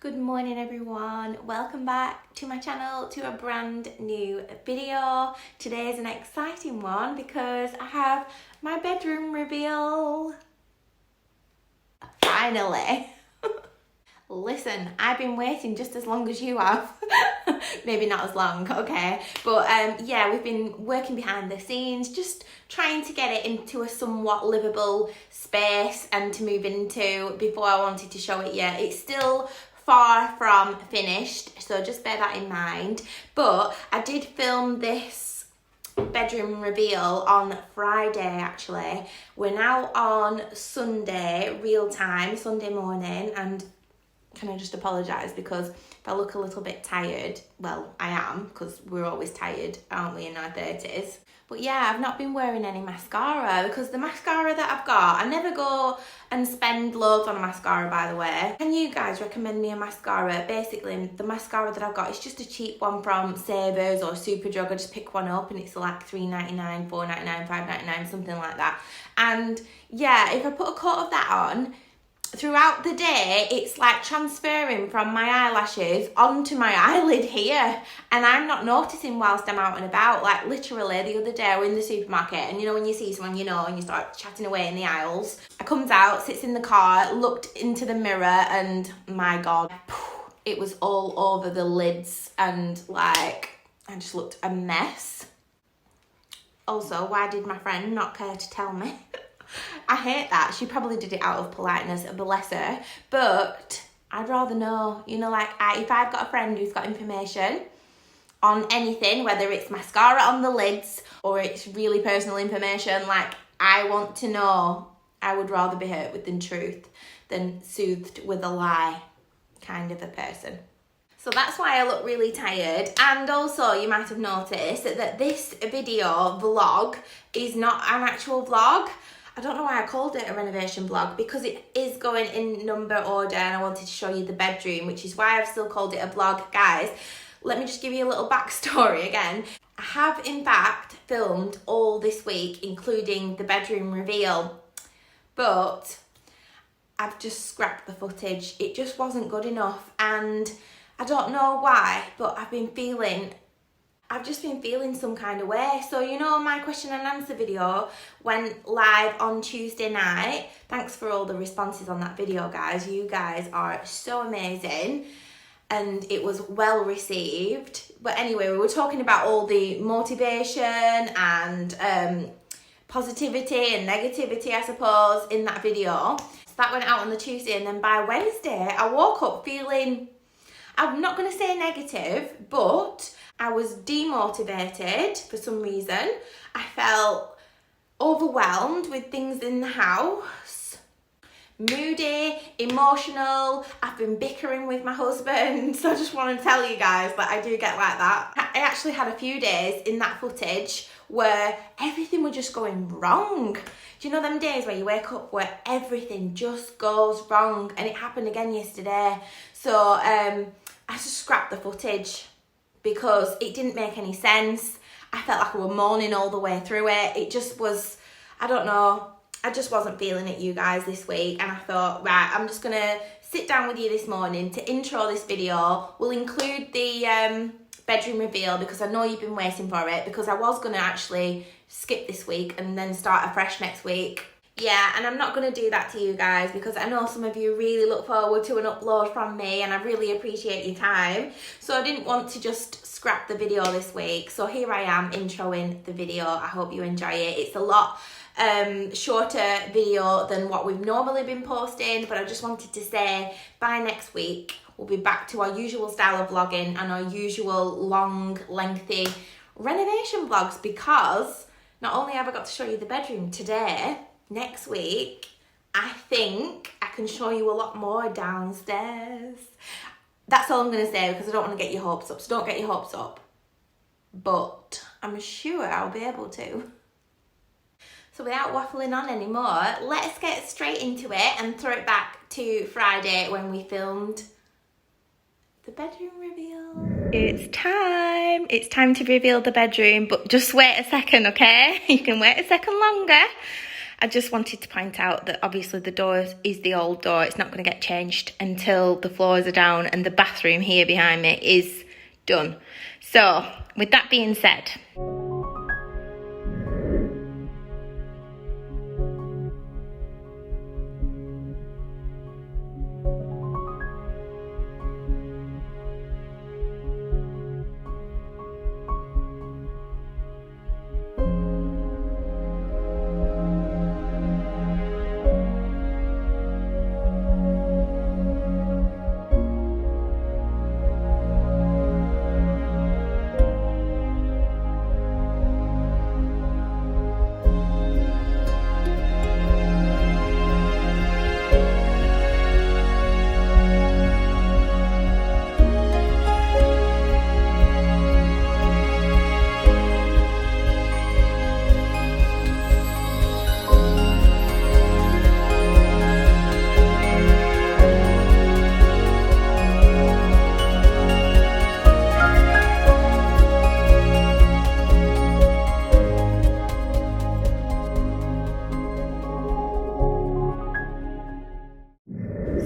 Good morning everyone, welcome back to my channel, to a brand new video. Today is an exciting one because I have my bedroom reveal. Finally. Listen, I've been waiting just as long as you have. Maybe not as long, okay? But yeah, we've been working behind the scenes, just trying to get it into a somewhat livable space and to move into before I wanted to show it yet. It's still far from finished, so just bear that in mind. But I did film this bedroom reveal on Friday actually. We're now on Sunday, real time, Sunday morning, and can I just apologise because if I look a little bit tired, well, I am, because we're always tired, aren't we, in our 30s. But yeah, I've not been wearing any mascara because the mascara that I've got, I never go and spend loads on a mascara, by the way. Can you guys recommend me a mascara? Basically, the mascara that I've got is just a cheap one from Savers or Superdrug. I just pick one up and it's like $3.99, $4.99, $5.99, something like that. And yeah, if I put a coat of that on, throughout the day, it's like transferring from my eyelashes onto my eyelid here. And I'm not noticing whilst I'm out and about. Like literally the other day I was in the supermarket and you know when you see someone you know and you start chatting away in the aisles. I comes out, sits in the car, looked into the mirror and my God, it was all over the lids and like I just looked a mess. Also, why did my friend not care to tell me? I hate that. She probably did it out of politeness, bless her. But I'd rather know, you know, like if I've got a friend who's got information on anything, whether it's mascara on the lids or it's really personal information, like I want to know. I would rather be hurt with the truth than soothed with a lie kind of a person. So that's why I look really tired. And also you might have noticed that this video vlog is not an actual vlog. I don't know why I called it a renovation vlog because it is going in number order and I wanted to show you the bedroom, which is why I've still called it a vlog. Guys, let me just give you a little backstory again. I have in fact filmed all this week, including the bedroom reveal, but I've just scrapped the footage. It just wasn't good enough and I don't know why, but I've just been feeling some kind of way. So, you know, my question and answer video went live on Tuesday night. Thanks for all the responses on that video, guys. You guys are so amazing. And it was well received. But anyway, we were talking about all the motivation and positivity and negativity, I suppose, in that video. So that went out on the Tuesday. And then by Wednesday, I woke up feeling, I'm not going to say negative, but I was demotivated for some reason. I felt overwhelmed with things in the house, moody, emotional. I've been bickering with my husband, so I just want to tell you guys that I do get like that. I actually had a few days in that footage where everything was just going wrong. Do you know them days where you wake up where everything just goes wrong? And it happened again yesterday. So I just scrapped the footage because it didn't make any sense. I felt like I was moaning all the way through it. It just was, I don't know, I just wasn't feeling it, you guys, this week. And I thought, right, I'm just going to sit down with you this morning to intro this video. We'll include the bedroom reveal because I know you've been waiting for it, because I was going to actually skip this week and then start afresh next week. Yeah, and I'm not going to do that to you guys because I know some of you really look forward to an upload from me and I really appreciate your time. So I didn't want to just scrap the video this week. So here I am introing the video. I hope you enjoy it. It's a lot shorter video than what we've normally been posting, but I just wanted to say by next week we'll be back to our usual style of vlogging and our usual long, lengthy renovation vlogs, because not only have I got to show you the bedroom today, next week, I think I can show you a lot more downstairs. That's all I'm going to say because I don't want to get your hopes up. So don't get your hopes up. But I'm sure I'll be able to. So without waffling on anymore, let's get straight into it and throw it back to Friday when we filmed the bedroom reveal. It's time. It's time to reveal the bedroom, but just wait a second, okay? You can wait a second longer. I just wanted to point out that obviously the door is the old door. It's not going to get changed until the floors are down, and the bathroom here behind me is done. So with that being said,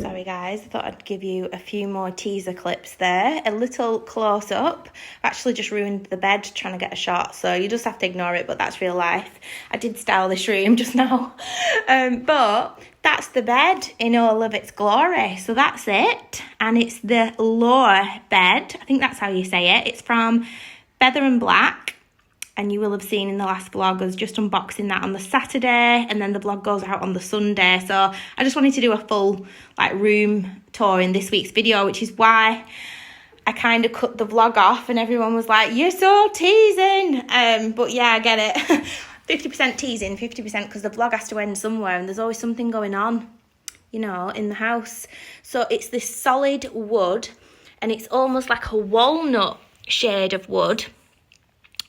sorry guys, I thought I'd give you a few more teaser clips there. A little close up. I've actually just ruined the bed trying to get a shot, so you just have to ignore it, but that's real life. I did style this room just now. But that's the bed in all of its glory. So that's it. And it's the lower bed. I think that's how you say it. It's from Feather and Black. And you will have seen in the last vlog, I was just unboxing that on the Saturday, and then the vlog goes out on the Sunday. So I just wanted to do a full room tour in this week's video, which is why I kind of cut the vlog off, and everyone was like, you're so teasing. But yeah, I get it. 50% teasing, 50% because the vlog has to end somewhere, and there's always something going on, you know, in the house. So it's this solid wood, and it's almost like a walnut shade of wood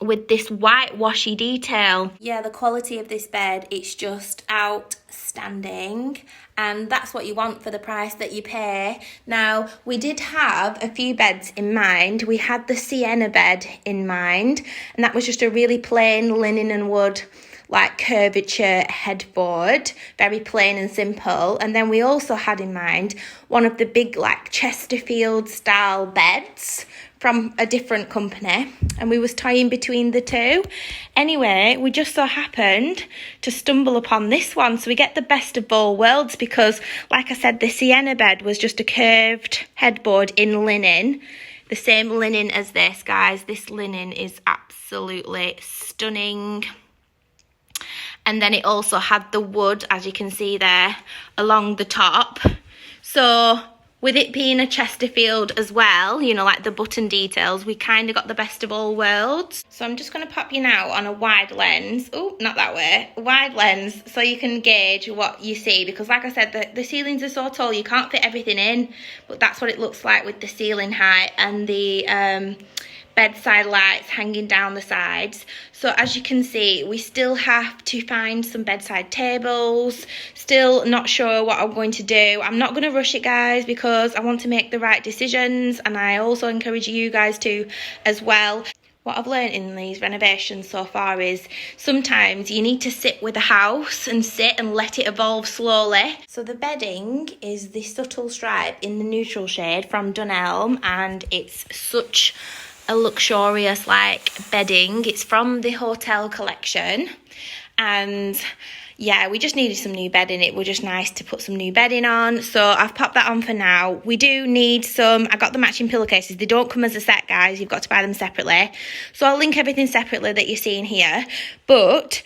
with this white washy detail. Yeah, the quality of this bed, it's just outstanding, and that's what you want for the price that you pay. Now, we did have a few beds in mind. We had the sienna bed in mind, and that was just a really plain linen and wood curvature headboard, very plain and simple. And then we also had in mind one of the big Chesterfield style beds from a different company, and we was toying between the two. Anyway, we just so happened to stumble upon this one, so we get the best of both worlds, because like I said, the sienna bed was just a curved headboard in linen, the same linen as this, guys. This linen is absolutely stunning. And then it also had the wood, as you can see there, along the top. So with it being a Chesterfield as well, you know, the button details, we kind of got the best of all worlds. So I'm just going to pop you now on a wide lens. Oh, not that way. A wide lens, so you can gauge what you see. Because like I said, the ceilings are so tall, you can't fit everything in. But that's what it looks like with the ceiling height and the bedside lights hanging down the sides. So as you can see, we still have to find some bedside tables. Still not sure what I'm going to do. I'm not going to rush it, guys, because I want to make the right decisions, and I also encourage you guys to as well. What I've learned in these renovations so far is sometimes you need to sit with a house and sit and let it evolve slowly. So the bedding is the subtle stripe in the neutral shade from Dunelm, and it's such a luxurious bedding. It's from the hotel collection, and yeah, we just needed some new bedding. It was just nice to put some new bedding on, so I've popped that on for now. We do need some, I got the matching pillowcases. They don't come as a set, guys. You've got to buy them separately, so I'll link everything separately that you're seeing here. But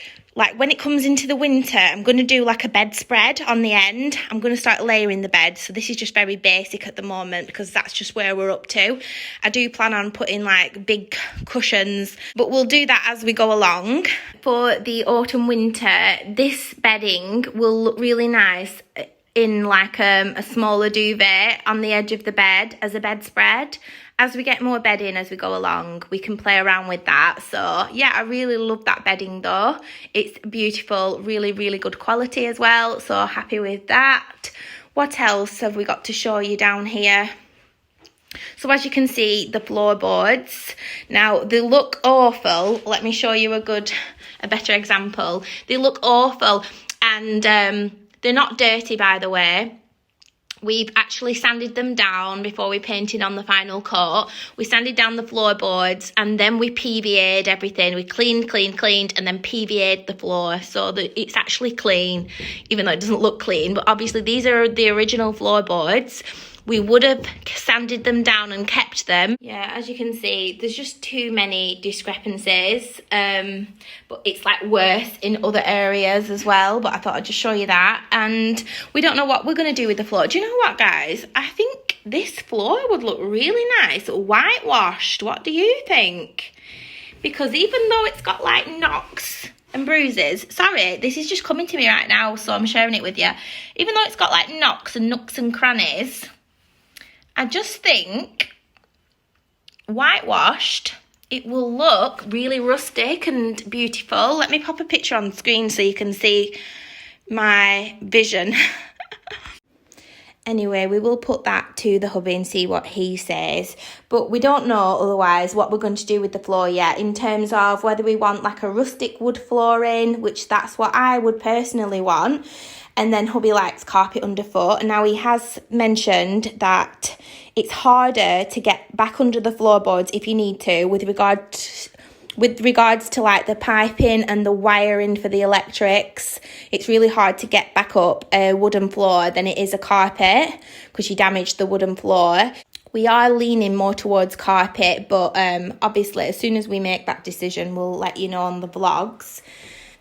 when it comes into the winter, I'm going to do a bedspread on the end. I'm going to start layering the bed. So this is just very basic at the moment because that's just where we're up to. I do plan on putting big cushions, but we'll do that as we go along. For the autumn winter, this bedding will look really nice in a smaller duvet on the edge of the bed as a bedspread. As we get more bedding as we go along, we can play around with that. So yeah, I really love that bedding though. It's beautiful, really, really good quality as well. So happy with that. What else have we got to show you down here? So as you can see, the floorboards, now they look awful. Let me show you a better example. They look awful. and they're not dirty, by the way. We've actually sanded them down before we painted on the final coat. We sanded down the floorboards and then we PVA'd everything. We cleaned, and then PVA'd the floor so that it's actually clean, even though it doesn't look clean. But obviously these are the original floorboards. We would have sanded them down and kept them. Yeah, as you can see, there's just too many discrepancies. But it's like worse in other areas as well. But I thought I'd just show you that. And we don't know what we're going to do with the floor. Do you know what, guys? I think this floor would look really nice whitewashed. What do you think? Because even though it's got like knocks and bruises, sorry, this is just coming to me right now, so I'm sharing it with you. Even though it's got like knocks and nooks and crannies, I just think whitewashed, it will look really rustic and beautiful. Let me pop a picture on screen so you can see my vision. Anyway, we will put that to the hubby and see what he says. But we don't know otherwise what we're going to do with the floor yet, in terms of whether we want like a rustic wood flooring, which that's what I would personally want. And then hubby likes carpet underfoot. Now he has mentioned that it's harder to get back under the floorboards if you need to, with regards to like the piping and the wiring for the electrics. It's really hard to get back up a wooden floor than it is a carpet, because you damage the wooden floor. We are leaning more towards carpet, but obviously as soon as we make that decision, we'll let you know on the vlogs.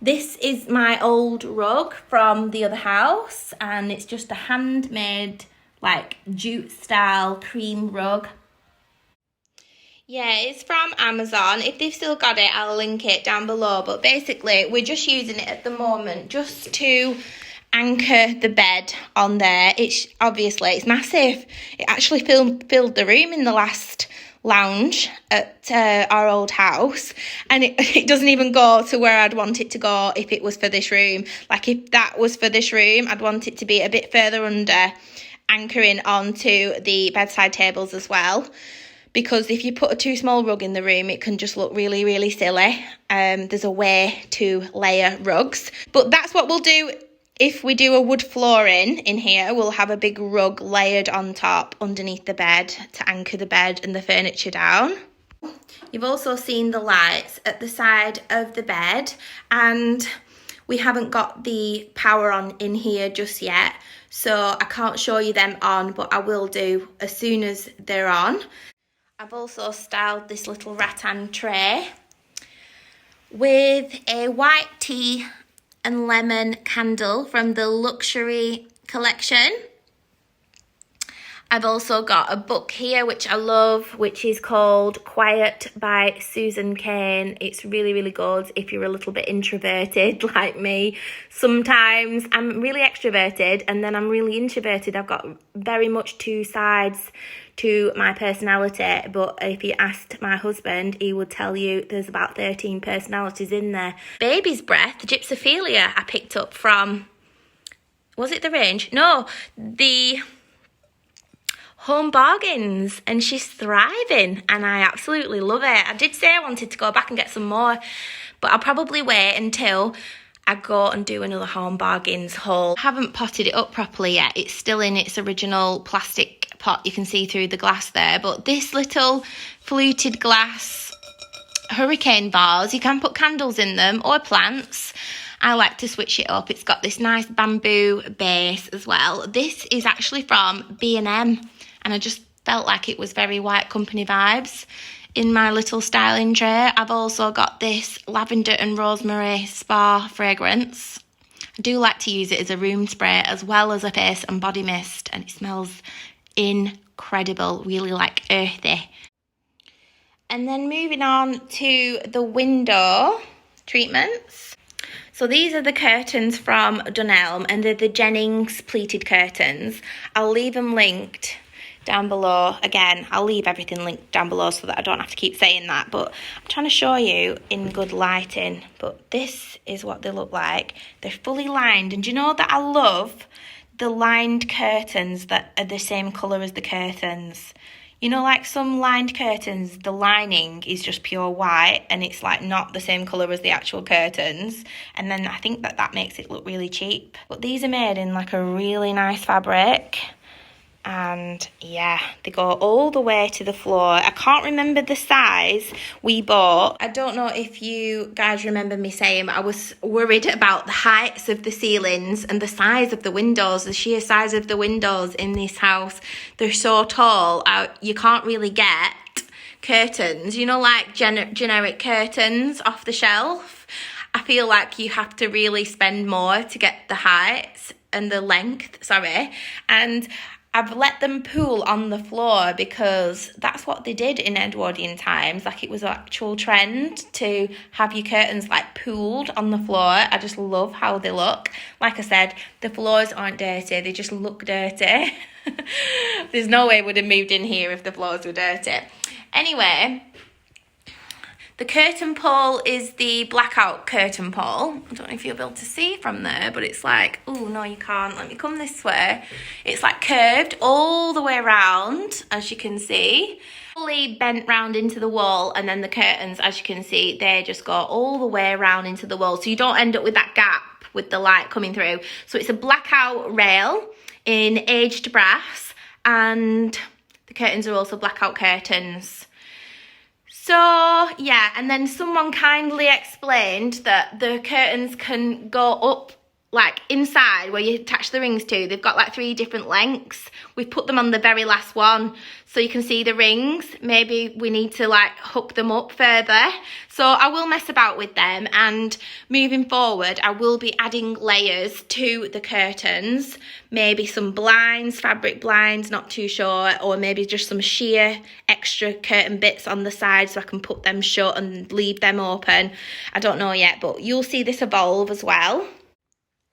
This is my old rug from the other house, and it's just a handmade like jute style cream rug. Yeah, it's from Amazon. If they've still got it, I'll link it down below. But basically, we're just using it at the moment just to anchor the bed on there. It's massive. It actually filled the room in the last lounge at our old house, and it doesn't even go to where I'd want it to go if it was for this room. Like if that was for this room, I'd want it to be a bit further under, anchoring onto the bedside tables as well. Because if you put a too small rug in the room, it can just look really, really silly. There's a way to layer rugs. But that's what we'll do if we do a wood flooring in here. We'll have a big rug layered on top underneath the bed to anchor the bed and the furniture down. You've also seen the lights at the side of the bed, and we haven't got the power on in here just yet. So I can't show you them on, but I will do as soon as they're on. I've also styled this little rattan tray with a white tea and lemon candle from the luxury collection. I've also got a book here which I love, which is called Quiet by Susan Cain. It's really, really good if you're a little bit introverted like me. Sometimes I'm really extroverted and then I'm really introverted. I've got very much two sides to my personality, but if you asked my husband, he would tell you there's about 13 personalities in there. Baby's Breath, Gypsophilia, I picked up from, was it the range? No, the Home Bargains, and she's thriving and I absolutely love it. I did say I wanted to go back and get some more, but I'll probably wait until I go and do another Home Bargains haul. I haven't potted it up properly yet. It's still in its original plastic pot. You can see through the glass there, but this little fluted glass hurricane vase, you can put candles in them or plants. I like to switch it up. It's got this nice bamboo base as well. This is actually from B&M, and I just felt like it was very White Company vibes in my little styling tray. I've also got this lavender and rosemary spa fragrance. I do like to use it as a room spray as well as a face and body mist, and it smells incredible, really like earthy. And then moving on to the window treatments. So these are the curtains from Dunelm, and they're the Jennings pleated curtains. I'll leave them linked down below. Again, I'll leave everything linked down below so that I don't have to keep saying that, but I'm trying to show you in good lighting. But this is what they look like. They're fully lined, and do you know that I love the lined curtains that are the same colour as the curtains? You know, like some lined curtains, the lining is just pure white and it's like not the same colour as the actual curtains. And then I think that makes it look really cheap. But these are made in like a really nice fabric. And yeah, they go all the way to the floor. I can't remember the size we bought. I don't know if you guys remember me saying I was worried about the heights of the ceilings and the size of the windows, the sheer size of the windows in this house. They're so tall, you can't really get curtains, you know, like generic curtains off the shelf. I feel like you have to really spend more to get the heights and the length, and I've let them pool on the floor because that's what they did in Edwardian times. Like, it was an actual trend to have your curtains like pooled on the floor. I just love how they look. Like I said, the floors aren't dirty, they just look dirty. There's no way I would have moved in here if the floors were dirty. Anyway, the curtain pole is the blackout curtain pole. I don't know if you'll be able to see from there, but it's like, oh no, you can't. Let me come this way. It's like curved all the way around, as you can see. Fully bent round into the wall, and then the curtains, as you can see, they just go all the way around into the wall. So you don't end up with that gap with the light coming through. So it's a blackout rail in aged brass, and the curtains are also blackout curtains. So yeah, and then someone kindly explained that the curtains can go up like inside where you attach the rings to. They've got like 3 different lengths. We've put them on the very last one so you can see the rings. Maybe we need to like hook them up further. So I will mess about with them, and moving forward I will be adding layers to the curtains. Maybe some blinds, fabric blinds, not too sure, or maybe just some sheer extra curtain bits on the side so I can put them shut and leave them open. I don't know yet, but you'll see this evolve as well.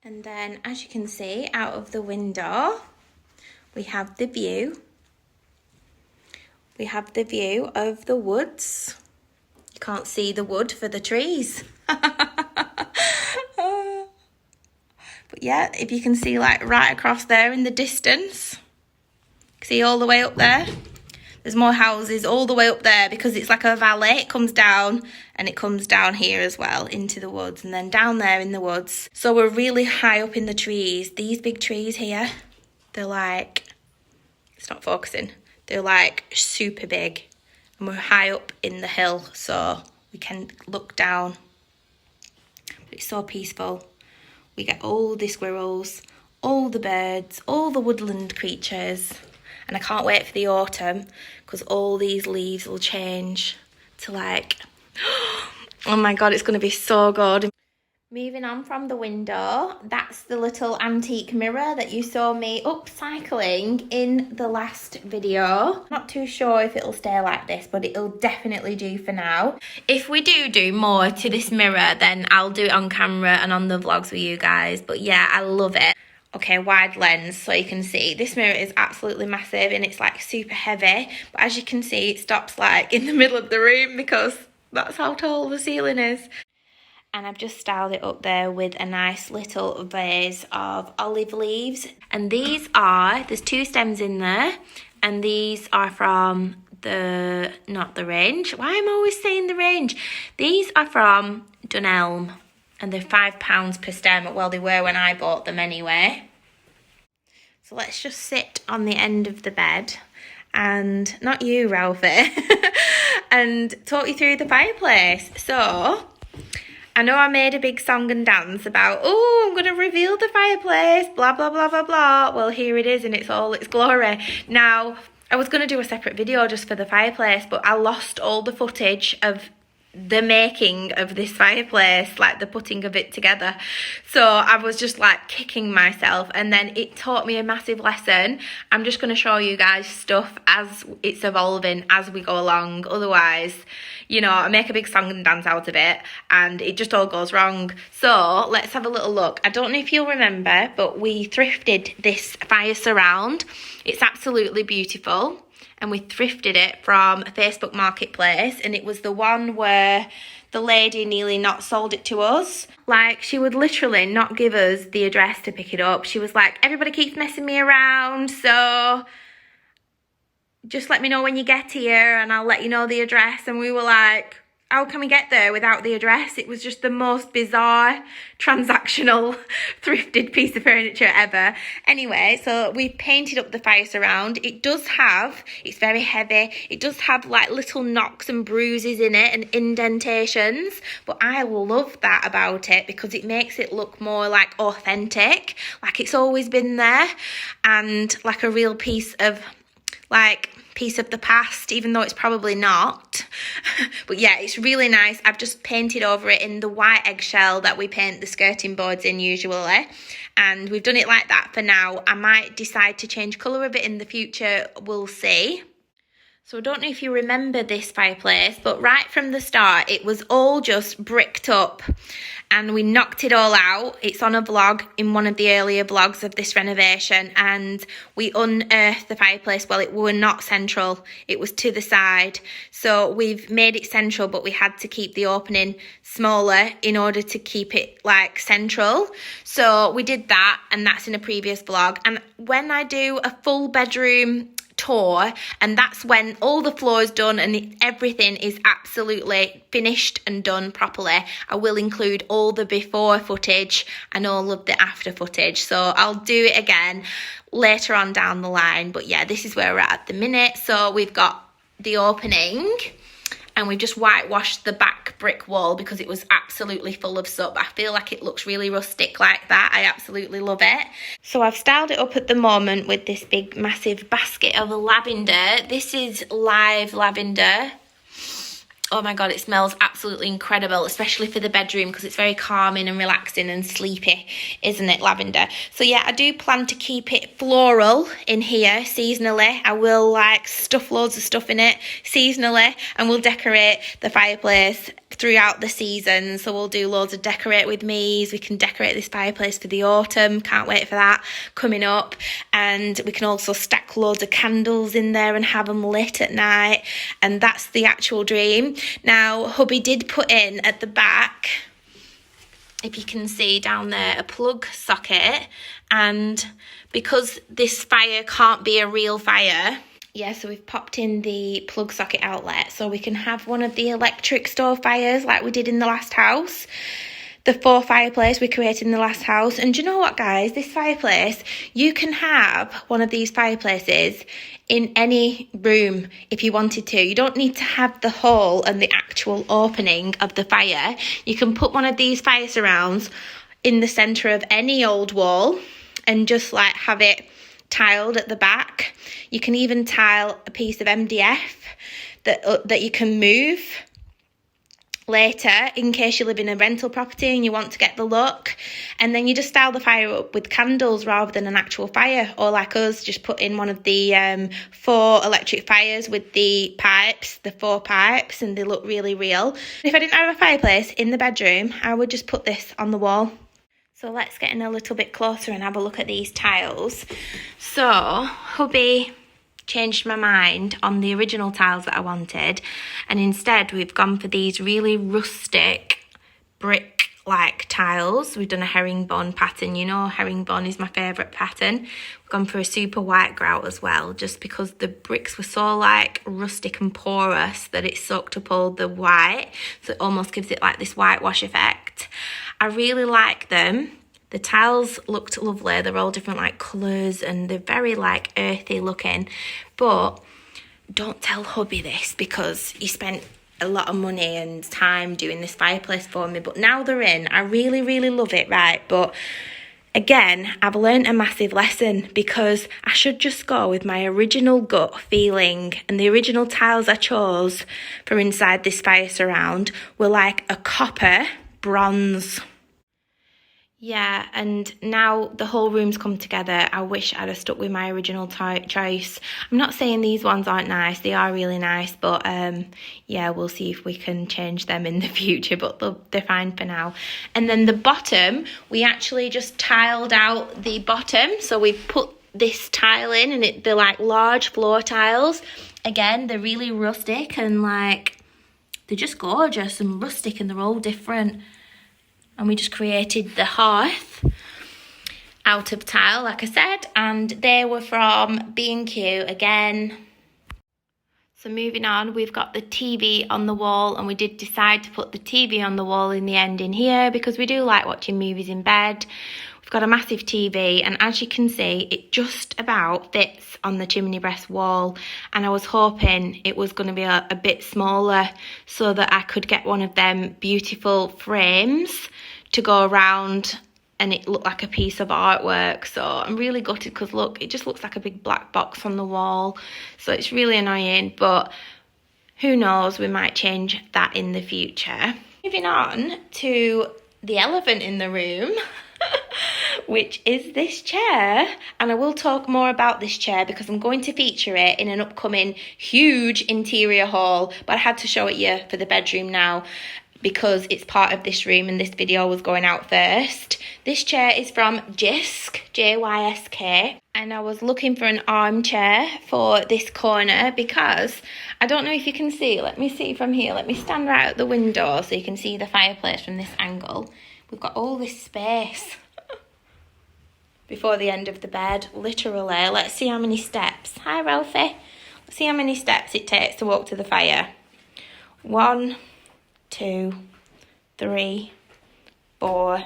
And then, as you can see, out of the window, we have the view. We have the view of the woods. You can't see the wood for the trees. But yeah, if you can see like right across there in the distance, see all the way up there. There's more houses all the way up there because it's like a valley. It comes down and it comes down here as well into the woods, and then down there in the woods. So we're really high up in the trees. These big trees here, they're like, it's not focusing. They're like super big, and we're high up in the hill so we can look down. But it's so peaceful. We get all the squirrels, all the birds, all the woodland creatures. And I can't wait for the autumn because all these leaves will change to like, oh my God, it's going to be so good. Moving on from the window, that's the little antique mirror that you saw me upcycling in the last video. Not too sure if it'll stay like this, but it'll definitely do for now. If we do more to this mirror, then I'll do it on camera and on the vlogs with you guys. But yeah, I love it. Okay, wide lens so you can see. This mirror is absolutely massive and it's like super heavy. But as you can see, it stops like in the middle of the room because that's how tall the ceiling is. And I've just styled it up there with a nice little vase of olive leaves. And these are, there's 2 stems in there. And these are from not the range. Why am I always saying the range? These are from Dunelm. And they're £5 per stem. Well, they were when I bought them anyway. So let's just sit on the end of the bed. And, not you, Ralphie. And talk you through the fireplace. So, I know I made a big song and dance about, oh, I'm going to reveal the fireplace, blah, blah, blah, blah, blah. Well, here it is in its all its glory. Now, I was going to do a separate video just for the fireplace, but I lost all the footage of the making of this fireplace, like the putting of it together. So I was just like kicking myself, and then it taught me a massive lesson. I'm just going to show you guys stuff as it's evolving as we go along. Otherwise, you know, I make a big song and dance out of it and it just all goes wrong. So let's have a little look. I don't know if you'll remember, but we thrifted this fire surround. It's absolutely beautiful. And we thrifted it from a Facebook marketplace, and it was the one where the lady nearly not sold it to us. Like, she would literally not give us the address to pick it up. She was like, everybody keeps messing me around, so just let me know when you get here and I'll let you know the address. And we were like, how can we get there without the address? It was just the most bizarre, transactional, thrifted piece of furniture ever. Anyway, so we painted up the fire surround. It does have, it's very heavy. It does have like little knocks and bruises in it and indentations. But I love that about it because it makes it look more like authentic. Like it's always been there and like a real piece of the past, even though it's probably not. But yeah, it's really nice. I've just painted over it in the white eggshell that we paint the skirting boards in usually, and we've done it like that for now. I might decide to change colour a bit in the future, we'll see. So I don't know if you remember this fireplace, but right from the start it was all just bricked up and we knocked it all out. It's on a vlog in one of the earlier vlogs of this renovation, and we unearthed the fireplace. Well, it were not central, it was to the side. So we've made it central, but we had to keep the opening smaller in order to keep it like central. So we did that, and that's in a previous vlog. And when I do a full bedroom tour, and that's when all the floor is done and everything is absolutely finished and done properly, I will include all the before footage and all of the after footage. So I'll do it again later on down the line. But yeah, this is where we're at the minute. So we've got the opening and we've just whitewashed the back brick wall because it was absolutely full of soot. I feel like it looks really rustic like that. I absolutely love it. So I've styled it up at the moment with this big massive basket of lavender. This is live lavender. Oh my god, it smells absolutely incredible, especially for the bedroom because it's very calming and relaxing and sleepy, isn't it, lavender? So yeah, I do plan to keep it floral in here seasonally. I will like stuff loads of stuff in it seasonally, and we'll decorate the fireplace throughout the season. So we'll do loads of decorate with me's. We can decorate this fireplace for the autumn. Can't wait for that coming up. And we can also stack loads of candles in there and have them lit at night. And that's the actual dream. Now, hubby did put in at the back, if you can see down there, a plug socket. And because this fire can't be a real fire, yeah, so we've popped in the plug socket outlet so we can have one of the electric stove fires like we did in the last house. The 4 fireplace we created in the last house. And do you know what, guys? This fireplace, you can have one of these fireplaces in any room if you wanted to. You don't need to have the hole and the actual opening of the fire. You can put one of these fire surrounds in the centre of any old wall and just like have it tiled at the back. You can even tile a piece of MDF that you can move later in case you live in a rental property and you want to get the look. And then you just style the fire up with candles rather than an actual fire, or like us, just put in one of the 4 electric fires with the pipes, the 4 pipes, and they look really real. If I didn't have a fireplace in the bedroom, I would just put this on the wall. So let's get in a little bit closer and have a look at these tiles. So hubby changed my mind on the original tiles that I wanted, and instead we've gone for these really rustic brick like tiles. We've done a herringbone pattern. You know, herringbone is my favourite pattern. We've gone for a super white grout as well, just because the bricks were so like rustic and porous that it soaked up all the white, so it almost gives it like this whitewash effect. I really like them. The tiles looked lovely. They're all different like colours and they're very like earthy looking. But don't tell hubby this because he spent a lot of money and time doing this fireplace for me. But now they're in, I really, really love it, right? But again, I've learned a massive lesson because I should just go with my original gut feeling. And the original tiles I chose for inside this fire surround were like a copper bronze. Yeah, and now the whole room's come together. I wish I'd have stuck with my original choice. I'm not saying these ones aren't nice. They are really nice, but yeah, we'll see if we can change them in the future, but they're fine for now. And then the bottom, we actually just tiled out the bottom. So we've put this tile in, and they're like large floor tiles. Again, they're really rustic and like, they're just gorgeous and rustic, and they're all different. And we just created the hearth out of tile, like I said. And they were from B&Q. Again, So moving on, we've got the TV on the wall, and we did decide to put the TV on the wall in the end in here because we do like watching movies in bed. We've got a massive TV, and as you can see, it just about fits on the chimney breast wall, and I was hoping it was going to be a bit smaller so that I could get one of them beautiful frames to go around and it looked like a piece of artwork. So I'm really gutted because look, it just looks like a big black box on the wall. So it's really annoying, but who knows, we might change that in the future. Moving on to the elephant in the room, which is this chair. And I will talk more about this chair because I'm going to feature it in an upcoming huge interior haul, but I had to show it you for the bedroom now because it's part of this room and this video was going out first. This chair is from Jysk, Jysk, and I was looking for an armchair for this corner because I don't know if you can see, let me see from here, let me stand right at the window so you can see the fireplace from this angle. We've got all this space before the end of the bed, literally. Let's see how many steps. Hi Ralphie. Let's see how many steps it takes to walk to the fire. 1, 2, 3, 4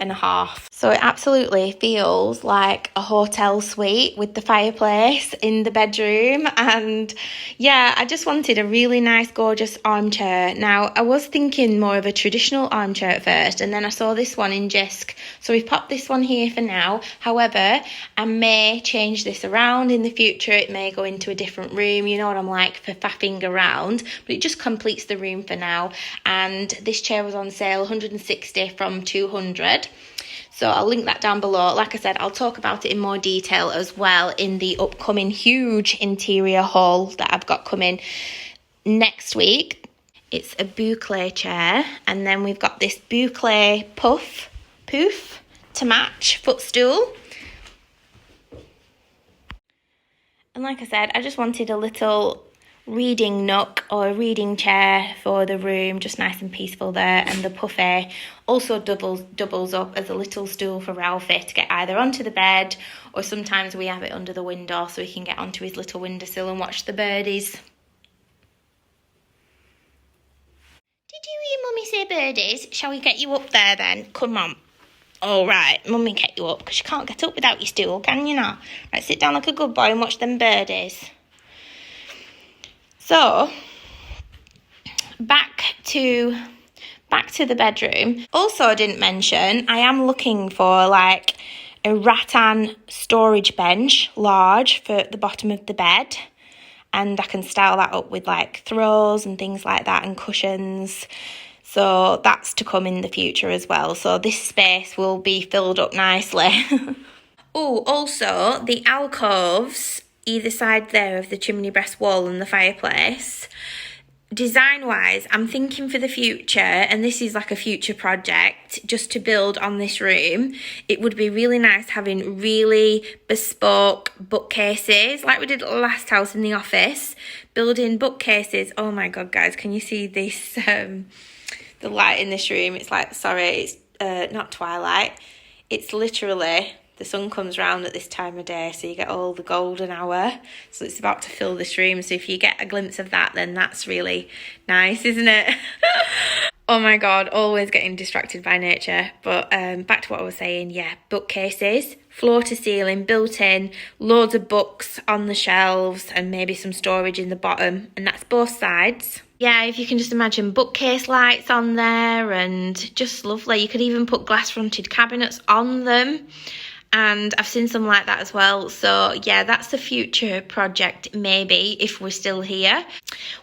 and a half. So it absolutely feels like a hotel suite with the fireplace in the bedroom. And yeah, I just wanted a really nice, gorgeous armchair. Now, I was thinking more of a traditional armchair at first, and then I saw this one in Jysk. So we've popped this one here for now. However, I may change this around in the future. It may go into a different room. You know what I'm like for faffing around, but it just completes the room for now. And this chair was on sale, 160 from 200. So I'll link that down below. Like I said, I'll talk about it in more detail as well in the upcoming huge interior haul that I've got coming next week. It's a boucle chair, and then we've got this boucle poof to match footstool. And like I said, I just wanted a little reading nook or a reading chair for the room, just nice and peaceful there. And the puffy also doubles up as a little stool for Ralphie to get either onto the bed, or sometimes we have it under the window so he can get onto his little windowsill and watch the birdies. Did you hear Mummy say birdies? Shall we get you up there then? Come on. All right, Mummy get you up because you can't get up without your stool, can you not? Right, sit down like a good boy and watch them birdies. So, back to the bedroom. Also, I didn't mention, I am looking for like a rattan storage bench, large, for the bottom of the bed. And I can style that up with like throws and things like that and cushions. So that's to come in the future as well. So this space will be filled up nicely. Oh, also the alcoves either side there of the chimney breast wall and the fireplace, design wise, I'm thinking for the future, and this is like a future project just to build on this room, it would be really nice having really bespoke bookcases like we did at the last house in the office, building bookcases. Oh my god guys, can you see this, the light in this room? It's like, sorry, it's not twilight, it's literally the sun comes round at this time of day, so you get all the golden hour. So it's about to fill this room. So if you get a glimpse of that, then that's really nice, isn't it? Oh my God, always getting distracted by nature. But back to what I was saying, yeah, bookcases, floor to ceiling, built in, loads of books on the shelves and maybe some storage in the bottom. And that's both sides. Yeah, if you can just imagine bookcase lights on there and just lovely. You could even put glass fronted cabinets on them. And I've seen some like that as well. So yeah, that's the future project maybe if we're still here.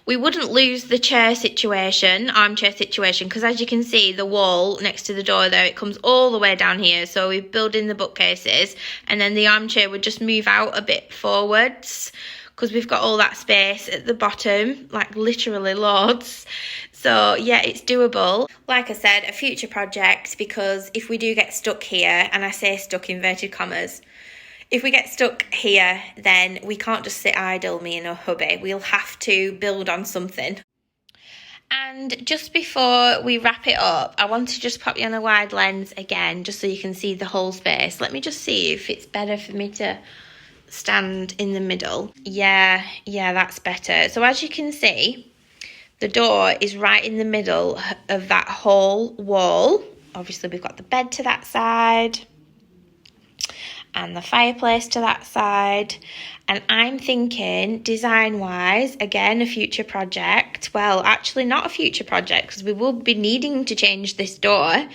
We wouldn't lose the chair situation, armchair situation, because as you can see, the wall next to the door there, it comes all the way down here. So we build in the bookcases and then the armchair would just move out a bit forwards because we've got all that space at the bottom, like literally loads. So yeah, it's doable. Like I said, a future project, because if we do get stuck here, and I say stuck inverted commas, if we get stuck here, then we can't just sit idle, me and a hubby. We'll have to build on something. And just before we wrap it up, I want to just pop you on a wide lens again, just so you can see the whole space. Let me just see if it's better for me to stand in the middle. Yeah, that's better. So as you can see, the door is right in the middle of that whole wall. Obviously, we've got the bed to that side and the fireplace to that side. And I'm thinking, design-wise, again, a future project. Well, actually not a future project, because we will be needing to change this door.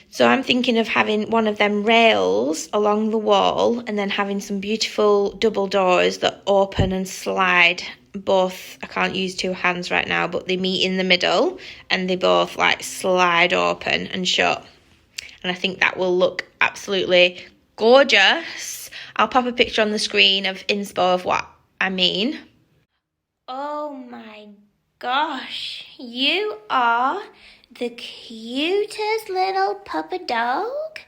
So I'm thinking of having one of them rails along the wall and then having some beautiful double doors that open and slide. Both, I can't use two hands right now, but they meet in the middle and they both like slide open and shut. And I think that will look absolutely gorgeous. I'll pop a picture on the screen of inspo of what I mean. Oh my gosh, you are the cutest little puppy dog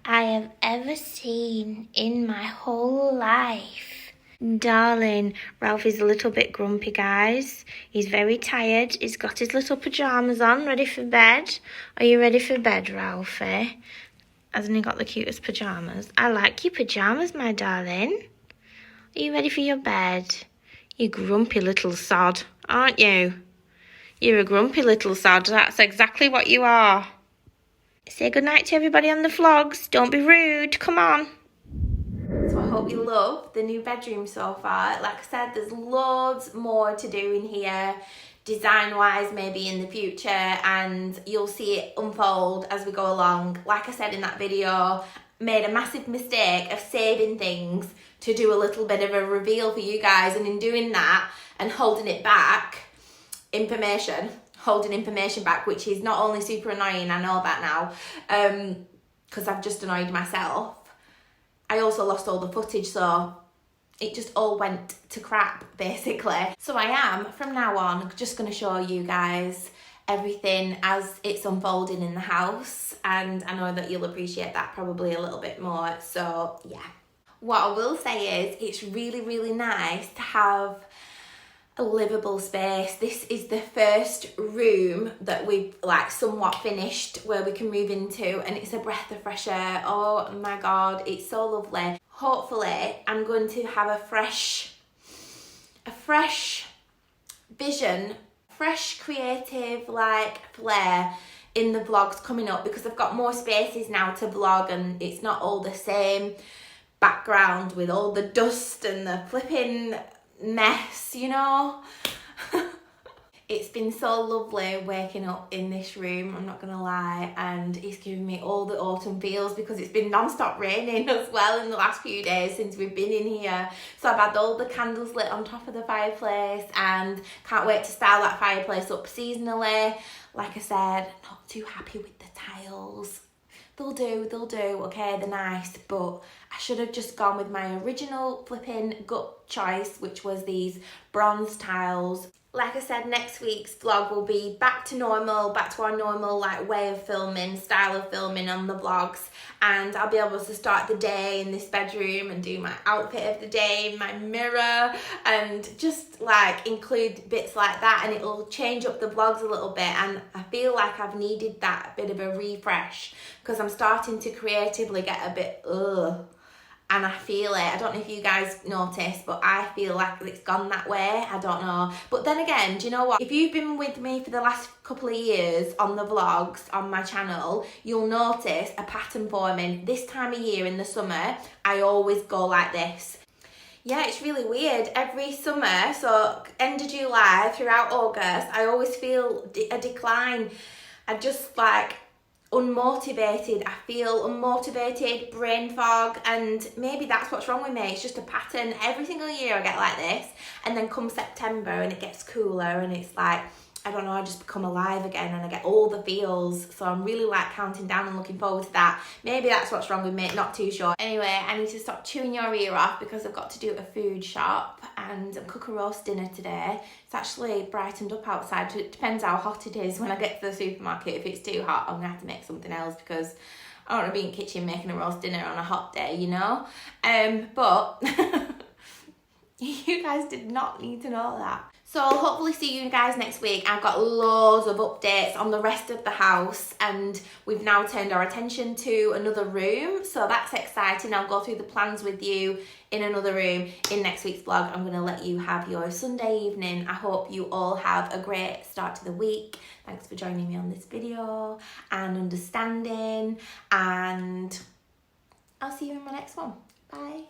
I have ever seen in my whole life. Darling, Ralph is a little bit grumpy, guys. He's very tired. He's got his little pyjamas on, ready for bed. Are you ready for bed, Ralphie? Hasn't he got the cutest pyjamas? I like your pyjamas, my darling. Are you ready for your bed? You grumpy little sod, aren't you? You're a grumpy little sod. That's exactly what you are. Say goodnight to everybody on the vlogs. Don't be rude. Come on. So I hope you love the new bedroom so far. Like I said, there's loads more to do in here, design-wise, maybe in the future, and you'll see it unfold as we go along. Like I said in that video, made a massive mistake of saving things to do a little bit of a reveal for you guys, and in doing that and holding it back, holding information back, which is not only super annoying, I know that now, because I've just annoyed myself. I also lost all the footage, so it just all went to crap, basically. So I am, from now on, just going to show you guys everything as it's unfolding in the house, and I know that you'll appreciate that probably a little bit more, so yeah. What I will say is, it's really, really nice to have a livable space. This is the first room that we've like somewhat finished where we can move into, and it's a breath of fresh air. Oh my god, it's so lovely. Hopefully I'm going to have a fresh vision, fresh creative like flair in the vlogs coming up, because I've got more spaces now to vlog and it's not all the same background with all the dust and the flipping mess, you know. It's been so lovely waking up in this room, I'm not gonna lie, and it's giving me all the autumn feels because it's been non-stop raining as well in the last few days since we've been in here. So I've had all the candles lit on top of the fireplace and can't wait to style that fireplace up seasonally. Like I said, not too happy with the tiles. They'll do, okay, they're nice, but I should have just gone with my original flipping gut choice, which was these bronze tiles. Like I said, next week's vlog will be back to normal, back to our normal like way of filming, style of filming on the vlogs, and I'll be able to start the day in this bedroom and do my outfit of the day, my mirror, and just like include bits like that, and it'll change up the vlogs a little bit. And I feel like I've needed that bit of a refresh because I'm starting to creatively get a bit and I feel it. I don't know if you guys notice, but I feel like it's gone that way. I don't know. But then again, do you know what? If you've been with me for the last couple of years on the vlogs on my channel, you'll notice a pattern forming. This time of year in the summer, I always go like this. Yeah, it's really weird. Every summer, so end of July throughout August, I always feel a decline. I just like unmotivated. I feel unmotivated, brain fog, and maybe that's what's wrong with me. It's just a pattern. Every single year I get like this, and then come September and it gets cooler and it's like, I don't know, I just become alive again and I get all the feels. So I'm really like counting down and looking forward to that. Maybe that's what's wrong with me, not too sure. Anyway, I need to stop chewing your ear off because I've got to do a food shop and cook a roast dinner today. It's actually brightened up outside. So it depends how hot it is when I get to the supermarket. If it's too hot, I'm gonna have to make something else because I don't want to be in the kitchen making a roast dinner on a hot day, you know? But You guys did not need to know that. So I'll hopefully see you guys next week. I've got loads of updates on the rest of the house, and we've now turned our attention to another room. So that's exciting. I'll go through the plans with you in another room in next week's vlog. I'm going to let you have your Sunday evening. I hope you all have a great start to the week. Thanks for joining me on this video and understanding, and I'll see you in my next one. Bye.